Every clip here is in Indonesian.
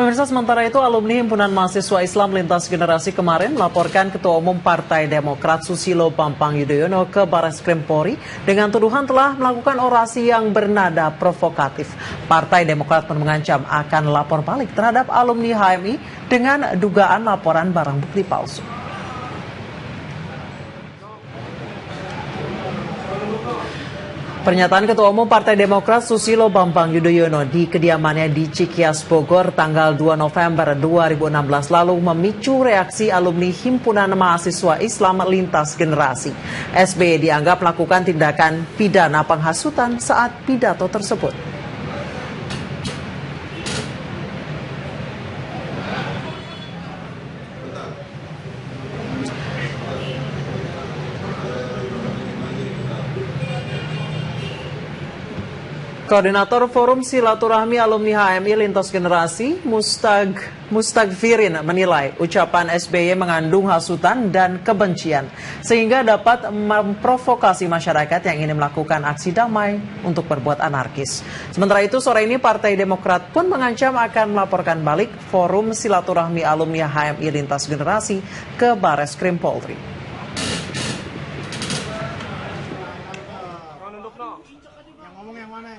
Pemirsa, sementara itu alumni Himpunan Mahasiswa Islam Lintas Generasi kemarin melaporkan Ketua Umum Partai Demokrat Susilo Bambang Yudhoyono ke Barreskrim Polri dengan tuduhan telah melakukan orasi yang bernada provokatif. Partai Demokrat pun mengancam akan lapor balik terhadap alumni HMI dengan dugaan laporan barang bukti palsu. Pernyataan Ketua Umum Partai Demokrat Susilo Bambang Yudhoyono di kediamannya di Cikias, Bogor tanggal 2 November 2016 lalu memicu reaksi alumni Himpunan Mahasiswa Islam Lintas Generasi. SBY dianggap melakukan tindakan pidana penghasutan saat pidato tersebut. Koordinator Forum Silaturahmi Alumni HMI Lintas Generasi, Mustagfirin menilai ucapan SBY mengandung hasutan dan kebencian, sehingga dapat memprovokasi masyarakat yang ingin melakukan aksi damai untuk berbuat anarkis. Sementara itu, sore ini Partai Demokrat pun mengancam akan melaporkan balik Forum Silaturahmi Alumni HMI Lintas Generasi ke Barreskrim Polri. Yang ngomong yang mana?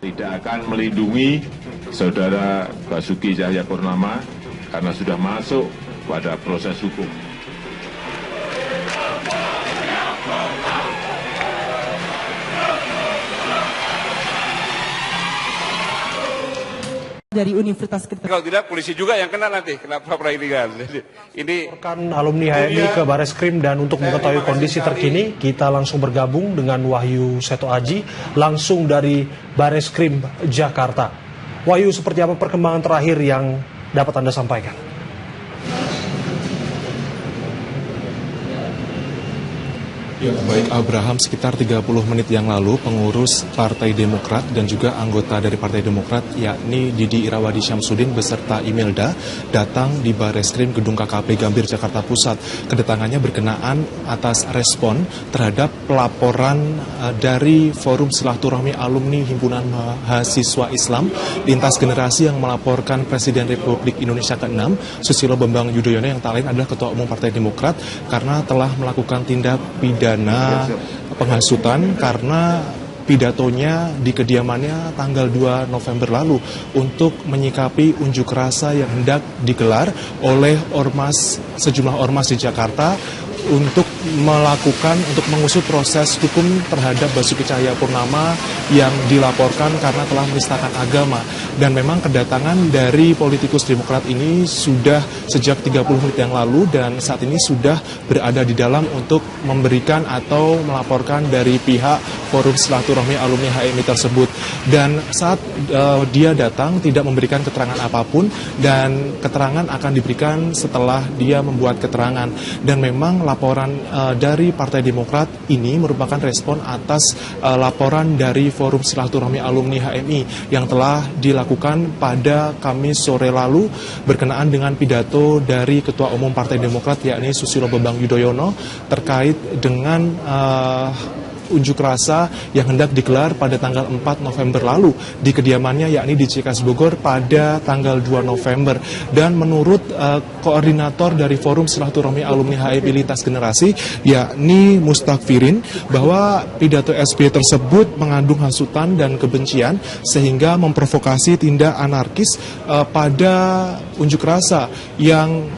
Tidak akan melindungi saudara Basuki Cahayapurnama karena sudah masuk pada proses hukum. Dari Universitas Kertas. Kalau tidak, polisi juga yang kena nanti, kena peradilan. Ini alumni HMI ke Barreskrim, dan untuk mengetahui kondisi terkini, kita langsung bergabung dengan Wahyu Seto Aji, langsung dari Barreskrim Jakarta. Wahyu, seperti apa perkembangan terakhir yang dapat Anda sampaikan? Ya, baik Abraham, sekitar 30 menit yang lalu pengurus Partai Demokrat dan juga anggota dari Partai Demokrat yakni Didi Irawadi Syamsuddin beserta Imelda datang di Barreskrim Gedung KKP Gambir Jakarta Pusat. Kedatangannya berkenaan atas respon terhadap pelaporan dari Forum Silaturahmi Alumni Himpunan Mahasiswa Islam Lintas Generasi yang melaporkan Presiden Republik Indonesia ke-6 Susilo Bambang Yudhoyono yang tak lain adalah Ketua Umum Partai Demokrat karena telah melakukan tindak pidana penghasutan karena pidatonya di kediamannya tanggal 2 November lalu untuk menyikapi unjuk rasa yang hendak digelar oleh sejumlah ormas di Jakarta untuk mengusut proses hukum terhadap Basuki Cahayapurnama yang dilaporkan karena telah menistakan agama. Dan memang kedatangan dari politikus Demokrat ini sudah sejak 30 menit yang lalu dan saat ini sudah berada di dalam untuk memberikan atau melaporkan dari pihak Forum Silaturahmi Alumni HMI tersebut. Dan saat dia datang tidak memberikan keterangan apapun dan keterangan akan diberikan setelah dia membuat keterangan. Dan memang laporan dari Partai Demokrat ini merupakan respon atas laporan dari Forum Silaturahmi Alumni HMI yang telah dilakukan pada Kamis sore lalu berkenaan dengan pidato dari Ketua Umum Partai Demokrat yakni Susilo Bambang Yudhoyono terkait dengan unjuk rasa yang hendak digelar pada tanggal 4 November lalu di kediamannya yakni di Cikias Bogor pada tanggal 2 November. Dan menurut koordinator dari Forum Silaturahmi Alumni HMI Lintas Generasi yakni Mustagfirin bahwa pidato SBY tersebut mengandung hasutan dan kebencian sehingga memprovokasi tindak anarkis pada unjuk rasa yang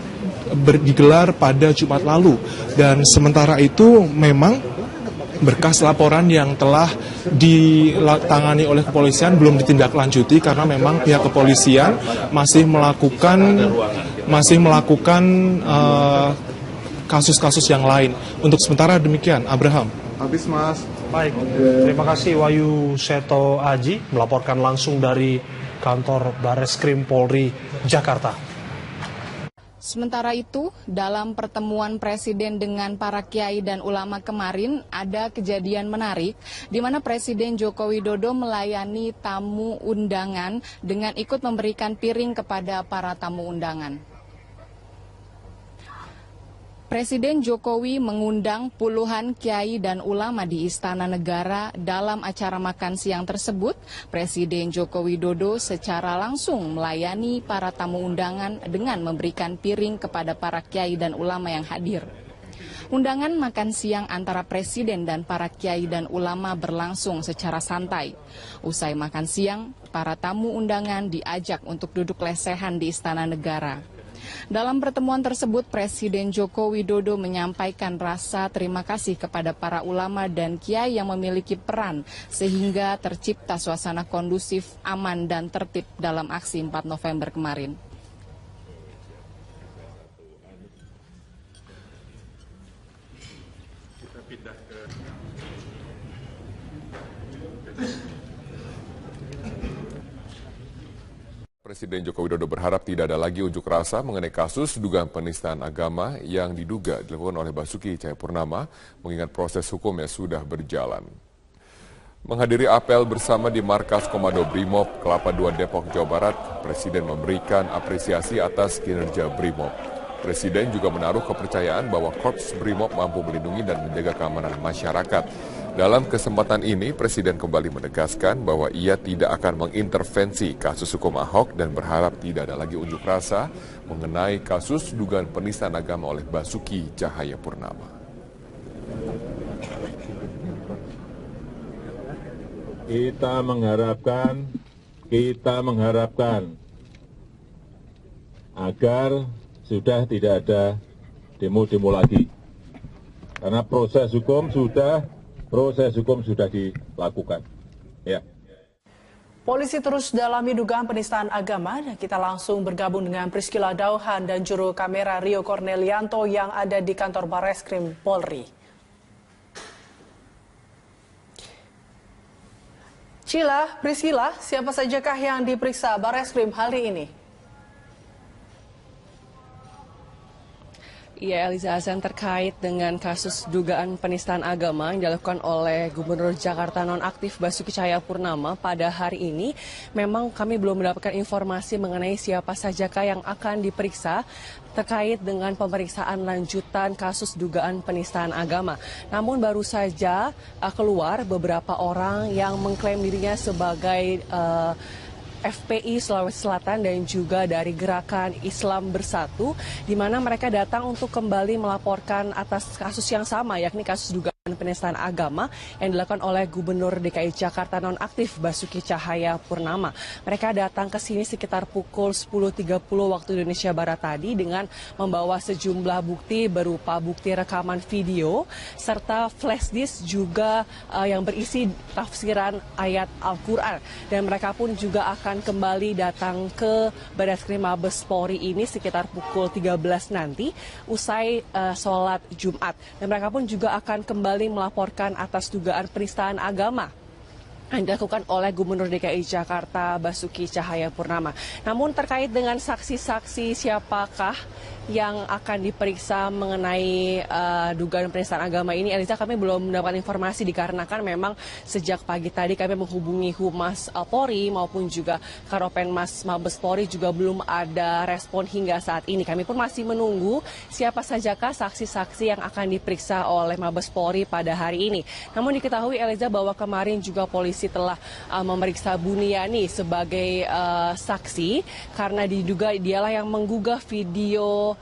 digelar pada Jumat lalu. Dan sementara itu memang berkas laporan yang telah ditangani oleh kepolisian belum ditindaklanjuti karena memang pihak kepolisian masih melakukan kasus-kasus yang lain. Untuk sementara demikian, Abraham. Habis, Mas. Baik, terima kasih Wahyu Seto Aji melaporkan langsung dari kantor Barreskrim Polri Jakarta. Sementara itu, dalam pertemuan Presiden dengan para kiai dan ulama kemarin, ada kejadian menarik di mana Presiden Joko Widodo melayani tamu undangan dengan ikut memberikan piring kepada para tamu undangan. Presiden Jokowi mengundang puluhan kiai dan ulama di Istana Negara. Dalam acara makan siang tersebut, Presiden Joko Widodo secara langsung melayani para tamu undangan dengan memberikan piring kepada para kiai dan ulama yang hadir. Undangan makan siang antara Presiden dan para kiai dan ulama berlangsung secara santai. Usai makan siang, para tamu undangan diajak untuk duduk lesehan di Istana Negara. Dalam pertemuan tersebut, Presiden Joko Widodo menyampaikan rasa terima kasih kepada para ulama dan kiai yang memiliki peran sehingga tercipta suasana kondusif, aman, dan tertib dalam aksi 4 November kemarin. Presiden Joko Widodo berharap tidak ada lagi unjuk rasa mengenai kasus dugaan penistaan agama yang diduga dilakukan oleh Basuki Cahayapurnama, mengingat proses hukumnya sudah berjalan. Menghadiri apel bersama di Markas Komando Brimob Kelapa II Depok, Jawa Barat, Presiden memberikan apresiasi atas kinerja Brimob. Presiden juga menaruh kepercayaan bahwa Korps Brimob mampu melindungi dan menjaga keamanan masyarakat. Dalam kesempatan ini, Presiden kembali menegaskan bahwa ia tidak akan mengintervensi kasus hukum Ahok dan berharap tidak ada lagi unjuk rasa mengenai kasus dugaan penistaan agama oleh Basuki Cahayapurnama. Kita mengharapkan agar sudah tidak ada demo-demo lagi. Karena proses hukum sudah dilakukan. Ya. Polisi terus dalami dugaan penistaan agama dan kita langsung bergabung dengan Priscila Dauhan dan juru kamera Rio Cornelianto yang ada di kantor Bareskrim Polri. Priscila, siapa sajakah yang diperiksa Bareskrim hari ini? Ya, Eliza Hasan, terkait dengan kasus dugaan penistaan agama yang dilakukan oleh Gubernur Jakarta nonaktif Basuki Cahayapurnama pada hari ini, memang kami belum mendapatkan informasi mengenai siapa sajakah yang akan diperiksa terkait dengan pemeriksaan lanjutan kasus dugaan penistaan agama. Namun baru saja keluar beberapa orang yang mengklaim dirinya sebagai FPI Sulawesi Selatan dan juga dari Gerakan Islam Bersatu, di mana mereka datang untuk kembali melaporkan atas kasus yang sama, yakni kasus dugaan penistaan agama yang dilakukan oleh Gubernur DKI Jakarta nonaktif Basuki Cahayapurnama. Mereka datang ke sini sekitar pukul 10.30 waktu Indonesia Barat tadi dengan membawa sejumlah bukti berupa bukti rekaman video serta flash disk juga yang berisi tafsiran ayat Al-Quran. Dan mereka pun juga akan kembali datang ke Bareskrim Mabes Polri ini sekitar pukul 13 nanti usai sholat Jumat. Dan mereka pun juga akan kembali melaporkan atas dugaan penistaan agama yang dilakukan oleh Gubernur DKI Jakarta Basuki Cahayapurnama. Namun terkait dengan saksi-saksi siapakah yang akan diperiksa mengenai dugaan penistaan agama ini, Eliza, kami belum mendapatkan informasi dikarenakan memang sejak pagi tadi kami menghubungi Humas Polri maupun juga Karopenmas Mabes Polri juga belum ada respon hingga saat ini. Kami pun masih menunggu siapa sajakah saksi-saksi yang akan diperiksa oleh Mabes Polri pada hari ini. Namun diketahui, Eliza, bahwa kemarin juga polisi telah memeriksa Buniani sebagai saksi karena diduga dialah yang menggugah video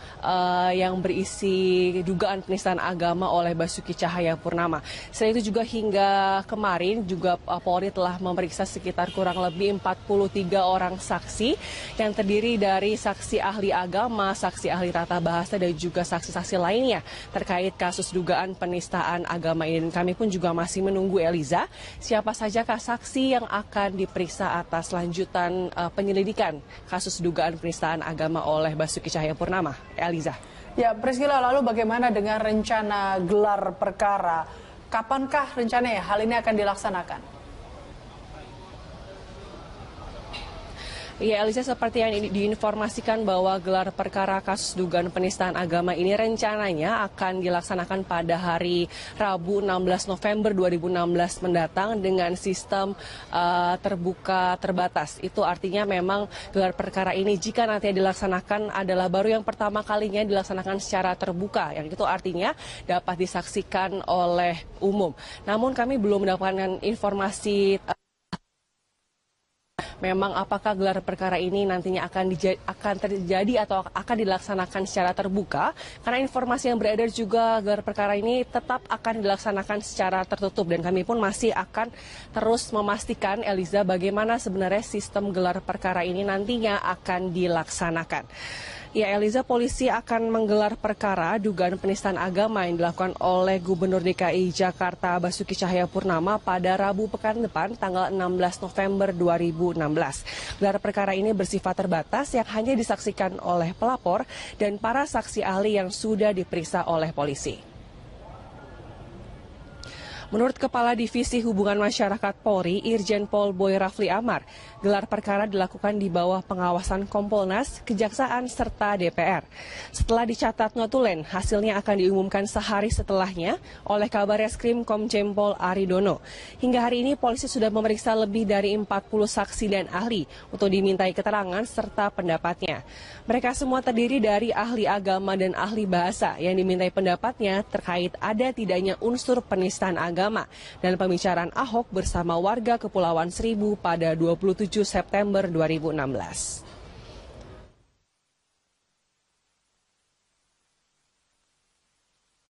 yang berisi dugaan penistaan agama oleh Basuki Cahayapurnama. Selain itu juga hingga kemarin juga Polri telah memeriksa sekitar kurang lebih 43 orang saksi yang terdiri dari saksi ahli agama, saksi ahli tata bahasa dan juga saksi-saksi lainnya terkait kasus dugaan penistaan agama ini. Dan kami pun juga masih menunggu, Eliza, siapa sajakah saksi yang akan diperiksa atas lanjutan penyelidikan kasus dugaan penistaan agama oleh Basuki Cahayapurnama. Eliza. Ya, Priscila, lalu bagaimana dengan rencana gelar perkara? Kapankah rencananya hal ini akan dilaksanakan? Ya, Elisa, seperti yang diinformasikan bahwa gelar perkara kasus dugaan penistaan agama ini rencananya akan dilaksanakan pada hari Rabu 16 November 2016 mendatang dengan sistem terbuka terbatas. Itu artinya memang gelar perkara ini jika nanti dilaksanakan adalah baru yang pertama kalinya dilaksanakan secara terbuka. Yang itu artinya dapat disaksikan oleh umum. Namun kami belum mendapatkan informasi memang apakah gelar perkara ini nantinya akan terjadi atau akan dilaksanakan secara terbuka, karena informasi yang beredar juga gelar perkara ini tetap akan dilaksanakan secara tertutup, dan kami pun masih akan terus memastikan, Eliza, bagaimana sebenarnya sistem gelar perkara ini nantinya akan dilaksanakan. Ya, Eliza, polisi akan menggelar perkara dugaan penistaan agama yang dilakukan oleh Gubernur DKI Jakarta Basuki Cahayapurnama pada Rabu pekan depan tanggal 16 November 2016. Gelar perkara ini bersifat terbatas yang hanya disaksikan oleh pelapor dan para saksi ahli yang sudah diperiksa oleh polisi. Menurut Kepala Divisi Hubungan Masyarakat Polri, Irjen Pol Boy Rafli Amar, gelar perkara dilakukan di bawah pengawasan Kompolnas, Kejaksaan, serta DPR. Setelah dicatat notulen, hasilnya akan diumumkan sehari setelahnya oleh Kabareskrim Komjen Pol Aridono. Hingga hari ini, polisi sudah memeriksa lebih dari 40 saksi dan ahli untuk dimintai keterangan serta pendapatnya. Mereka semua terdiri dari ahli agama dan ahli bahasa yang dimintai pendapatnya terkait ada tidaknya unsur penistaan agama dan pembicaraan Ahok bersama warga Kepulauan Seribu pada 27 September 2016.